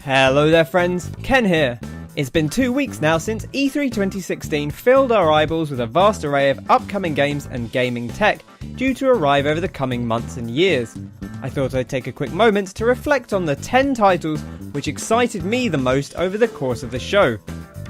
Hello there friends, Ken here. It's been 2 weeks now since E3 2016 filled our eyeballs with a vast array of upcoming games and gaming tech due to arrive over the coming months and years. I thought I'd take a quick moment to reflect on the 10 titles which excited me the most over the course of the show.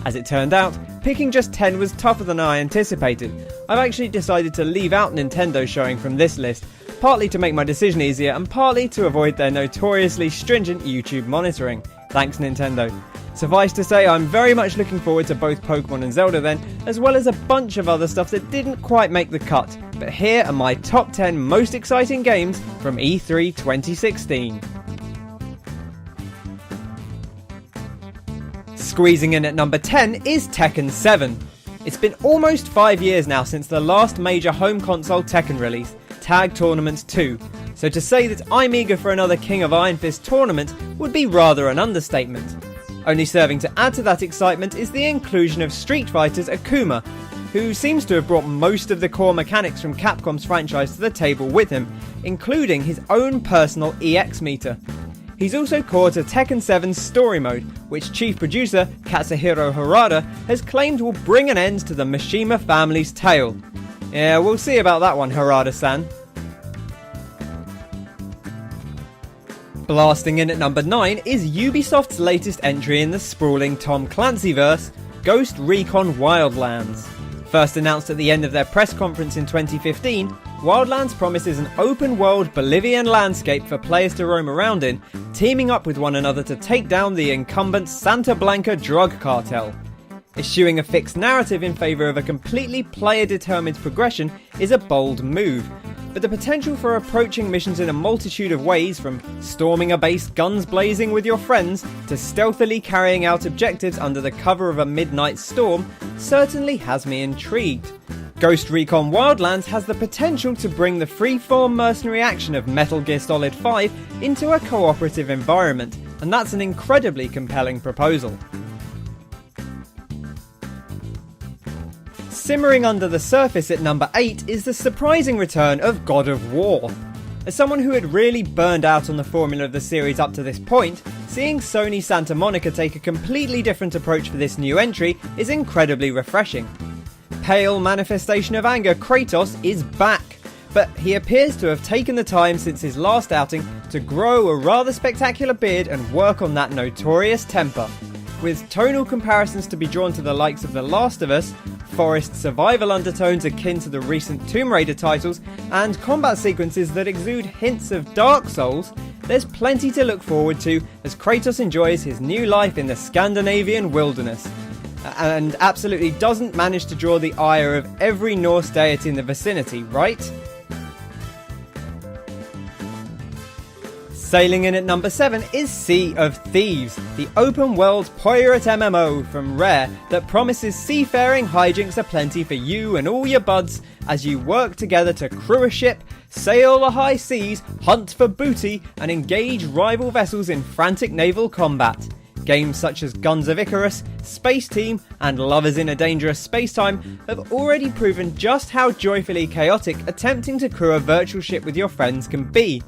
As it turned out, picking just 10 was tougher than I anticipated. I've actually decided to leave out Nintendo showing from this list, partly to make my decision easier and partly to avoid their notoriously stringent YouTube monitoring. Thanks Nintendo. Suffice to say, I'm very much looking forward to both Pokemon and Zelda then, as well as a bunch of other stuff that didn't quite make the cut. But here are my top 10 most exciting games from E3 2016. Squeezing in at number 10 is Tekken VII. It's been almost 5 years now since the last major home console Tekken release, Tag Tournament 2, so to say that I'm eager for another King of Iron Fist tournament would be rather an understatement. Only serving to add to that excitement is the inclusion of Street Fighter's Akuma, who seems to have brought most of the core mechanics from Capcom's franchise to the table with him, including his own personal EX meter. He's also core to Tekken 7's story mode, which chief producer Katsuhiro Harada has claimed will bring an end to the Mishima family's tale. Yeah, we'll see about that one, Harada-san. Blasting in at number 9 is Ubisoft's latest entry in the sprawling Tom Clancy-verse, Ghost Recon Wildlands. First announced at the end of their press conference in 2015, Wildlands promises an open-world Bolivian landscape for players to roam around in, teaming up with one another to take down the incumbent Santa Blanca drug cartel. Eschewing a fixed narrative in favour of a completely player-determined progression is a bold move, but the potential for approaching missions in a multitude of ways, from storming a base guns blazing with your friends to stealthily carrying out objectives under the cover of a midnight storm, certainly has me intrigued. Ghost Recon Wildlands has the potential to bring the free-form mercenary action of Metal Gear Solid 5 into a cooperative environment, and that's an incredibly compelling proposal. Simmering under the surface at number 8 is the surprising return of God of War. As someone who had really burned out on the formula of the series up to this point, seeing Sony Santa Monica take a completely different approach for this new entry is incredibly refreshing. Pale manifestation of anger, Kratos is back, but he appears to have taken the time since his last outing to grow a rather spectacular beard and work on that notorious temper. With tonal comparisons to be drawn to the likes of The Last of Us, forest survival undertones akin to the recent Tomb Raider titles, and combat sequences that exude hints of Dark Souls, there's plenty to look forward to as Kratos enjoys his new life in the Scandinavian wilderness, and absolutely doesn't manage to draw the ire of every Norse deity in the vicinity, right? Sailing in at number 7 is Sea of Thieves, the open-world pirate MMO from Rare that promises seafaring hijinks aplenty for you and all your buds as you work together to crew a ship, sail the high seas, hunt for booty, and engage rival vessels in frantic naval combat. Games such as Guns of Icarus, Space Team, and Lovers in a Dangerous Spacetime have already proven just how joyfully chaotic attempting to crew a virtual ship with your friends can be,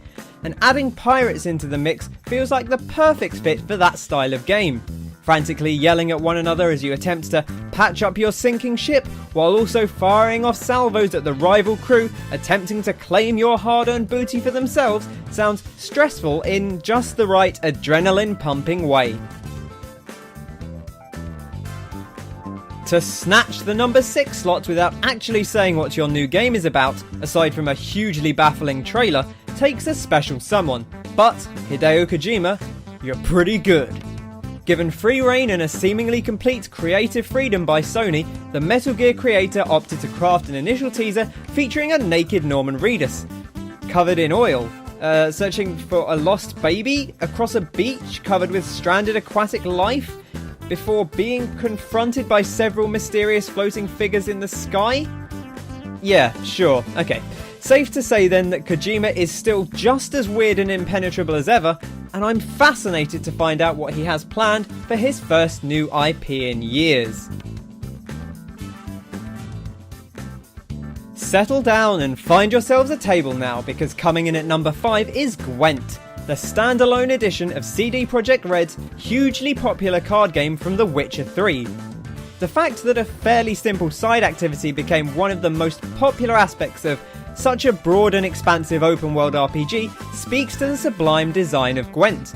and adding pirates into the mix feels like the perfect fit for that style of game. Frantically yelling at one another as you attempt to patch up your sinking ship, while also firing off salvos at the rival crew attempting to claim your hard-earned booty for themselves, sounds stressful in just the right adrenaline-pumping way. To snatch the number 6 slot without actually saying what your new game is about, aside from a hugely baffling trailer, takes a special someone. But, Hideo Kojima, you're pretty good. Given free reign and a seemingly complete creative freedom by Sony, the Metal Gear creator opted to craft an initial teaser featuring a naked Norman Reedus, covered in oil, searching for a lost baby across a beach covered with stranded aquatic life, before being confronted by several mysterious floating figures in the sky? Yeah, sure, okay. Safe to say then that Kojima is still just as weird and impenetrable as ever, and I'm fascinated to find out what he has planned for his first new IP in years. Settle down and find yourselves a table now, because coming in at number 5 is Gwent, the standalone edition of CD Projekt Red's hugely popular card game from The Witcher 3. The fact that a fairly simple side activity became one of the most popular aspects of such a broad and expansive open world RPG speaks to the sublime design of Gwent.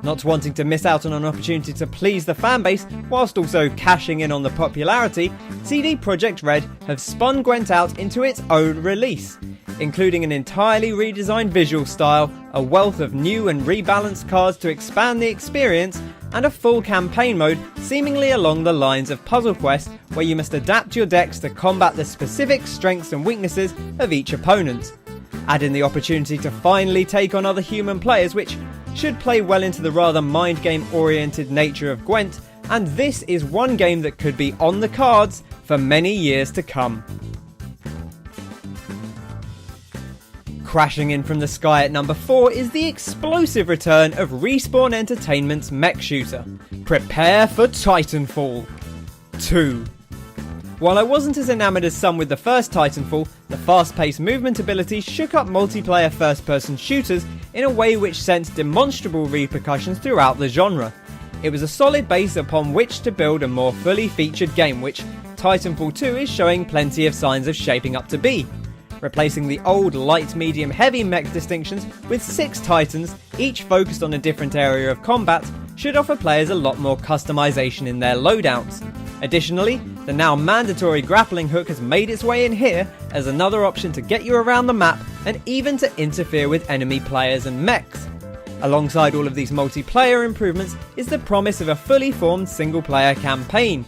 Not wanting to miss out on an opportunity to please the fanbase whilst also cashing in on the popularity, CD Projekt Red have spun Gwent out into its own release, including an entirely redesigned visual style, a wealth of new and rebalanced cards to expand the experience, and a full campaign mode seemingly along the lines of Puzzle Quest, where you must adapt your decks to combat the specific strengths and weaknesses of each opponent. Add in the opportunity to finally take on other human players, which should play well into the rather mind game oriented nature of Gwent, and this is one game that could be on the cards for many years to come. Crashing in from the sky at number 4 is the explosive return of Respawn Entertainment's mech shooter. Prepare for Titanfall 2. While I wasn't as enamoured as some with the first Titanfall, the fast-paced movement ability shook up multiplayer first-person shooters in a way which sent demonstrable repercussions throughout the genre. It was a solid base upon which to build a more fully featured game, which Titanfall 2 is showing plenty of signs of shaping up to be. Replacing the old light, medium, heavy mech distinctions with 6 titans, each focused on a different area of combat, should offer players a lot more customization in their loadouts. Additionally, the now mandatory grappling hook has made its way in here as another option to get you around the map and even to interfere with enemy players and mechs. Alongside all of these multiplayer improvements is the promise of a fully formed single-player campaign,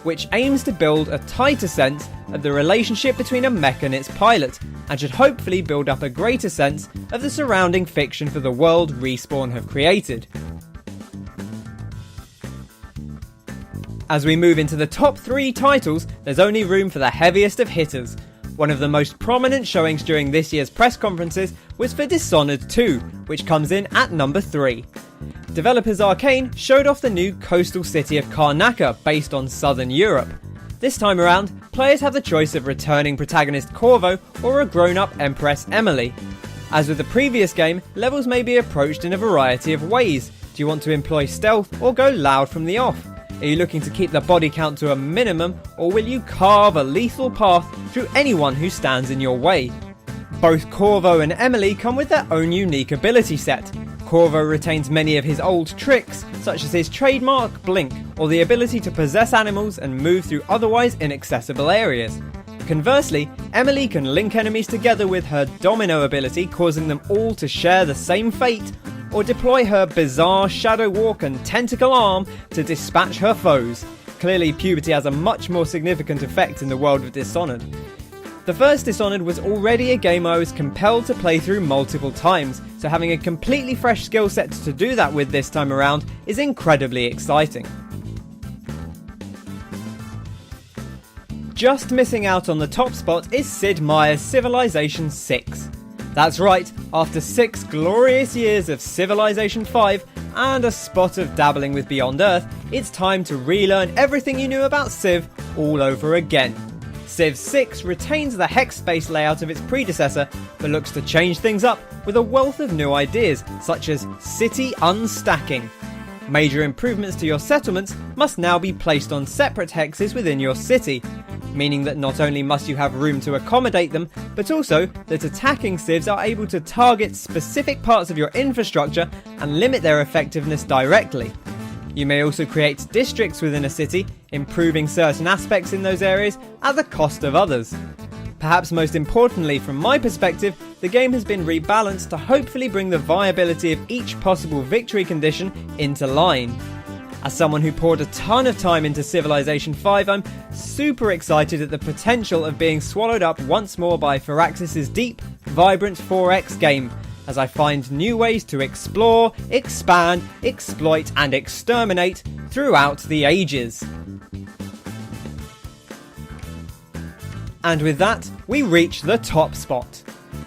which aims to build a tighter sense of the relationship between a mech and its pilot, and should hopefully build up a greater sense of the surrounding fiction for the world Respawn have created. As we move into the top 3 titles, there's only room for the heaviest of hitters. One of the most prominent showings during this year's press conferences was for Dishonored II, which comes in at number 3. Developers Arcane showed off the new coastal city of Karnaca based on southern Europe. This time around, players have the choice of returning protagonist Corvo or a grown-up Empress Emily. As with the previous game, levels may be approached in a variety of ways. Do you want to employ stealth or go loud from the off? Are you looking to keep the body count to a minimum, or will you carve a lethal path through anyone who stands in your way? Both Corvo and Emily come with their own unique ability set. Corvo retains many of his old tricks, such as his trademark Blink, or the ability to possess animals and move through otherwise inaccessible areas. Conversely, Emily can link enemies together with her Domino ability, causing them all to share the same fate, or deploy her bizarre Shadow Walk and Tentacle Arm to dispatch her foes. Clearly, puberty has a much more significant effect in the world of Dishonored. The first Dishonored was already a game I was compelled to play through multiple times, so having a completely fresh skill set to do that with this time around is incredibly exciting. Just missing out on the top spot is Sid Meier's Civilization VI. That's right, after 6 glorious years of Civilization V and a spot of dabbling with Beyond Earth, it's time to relearn everything you knew about Civ all over again. Civ 6 retains the hex-based layout of its predecessor, but looks to change things up with a wealth of new ideas, such as city unstacking. Major improvements to your settlements must now be placed on separate hexes within your city, meaning that not only must you have room to accommodate them, but also that attacking civs are able to target specific parts of your infrastructure and limit their effectiveness directly. You may also create districts within a city, improving certain aspects in those areas at the cost of others. Perhaps most importantly from my perspective, the game has been rebalanced to hopefully bring the viability of each possible victory condition into line. As someone who poured a ton of time into Civilization V, I'm super excited at the potential of being swallowed up once more by Firaxis' deep, vibrant 4X game, as I find new ways to explore, expand, exploit and exterminate throughout the ages. And with that, we reach the top spot.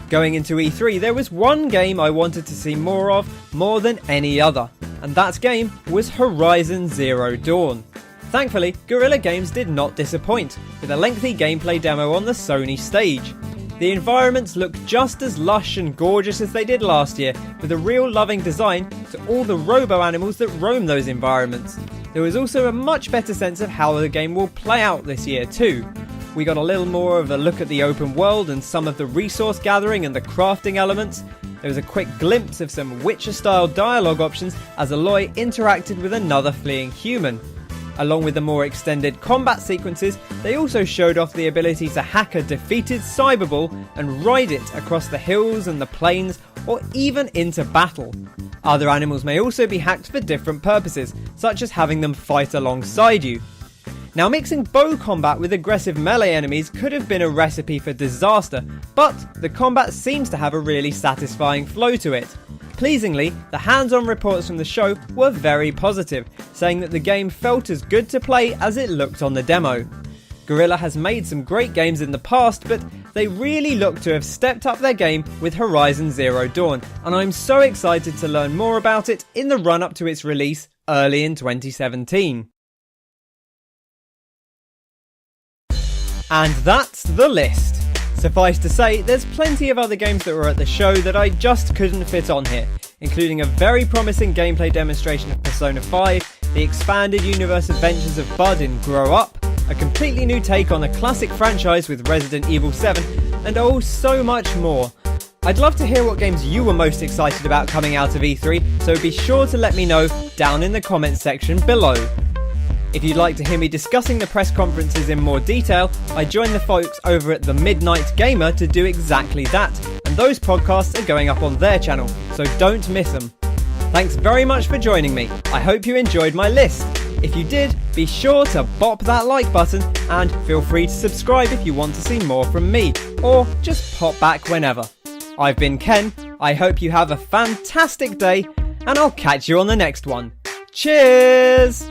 Going into E3, there was one game I wanted to see more of more than any other, and that game was Horizon Zero Dawn. Thankfully, Guerrilla Games did not disappoint, with a lengthy gameplay demo on the Sony stage. The environments look just as lush and gorgeous as they did last year, with a real loving design to all the robo-animals that roam those environments. There was also a much better sense of how the game will play out this year too. We got a little more of a look at the open world and some of the resource gathering and the crafting elements. There was a quick glimpse of some Witcher-style dialogue options as Aloy interacted with another fleeing human. Along with the more extended combat sequences, they also showed off the ability to hack a defeated Cyberball and ride it across the hills and the plains, or even into battle. Other animals may also be hacked for different purposes, such as having them fight alongside you. Now, mixing bow combat with aggressive melee enemies could have been a recipe for disaster, but the combat seems to have a really satisfying flow to it. Pleasingly, the hands-on reports from the show were very positive, saying that the game felt as good to play as it looked on the demo. Guerrilla has made some great games in the past, but they really look to have stepped up their game with Horizon Zero Dawn, and I'm so excited to learn more about it in the run-up to its release early in 2017. And that's the list. Suffice to say, there's plenty of other games that were at the show that I just couldn't fit on here, including a very promising gameplay demonstration of Persona 5, the expanded universe adventures of Bud in Grow Up, a completely new take on a classic franchise with Resident Evil 7, and oh, so much more. I'd love to hear what games you were most excited about coming out of E3, so be sure to let me know down in the comments section below. If you'd like to hear me discussing the press conferences in more detail, I joined the folks over at The Midnight Gamer to do exactly that, and those podcasts are going up on their channel, so don't miss them. Thanks very much for joining me. I hope you enjoyed my list. If you did, be sure to bop that like button, and feel free to subscribe if you want to see more from me, or just pop back whenever. I've been Ken, I hope you have a fantastic day, and I'll catch you on the next one. Cheers!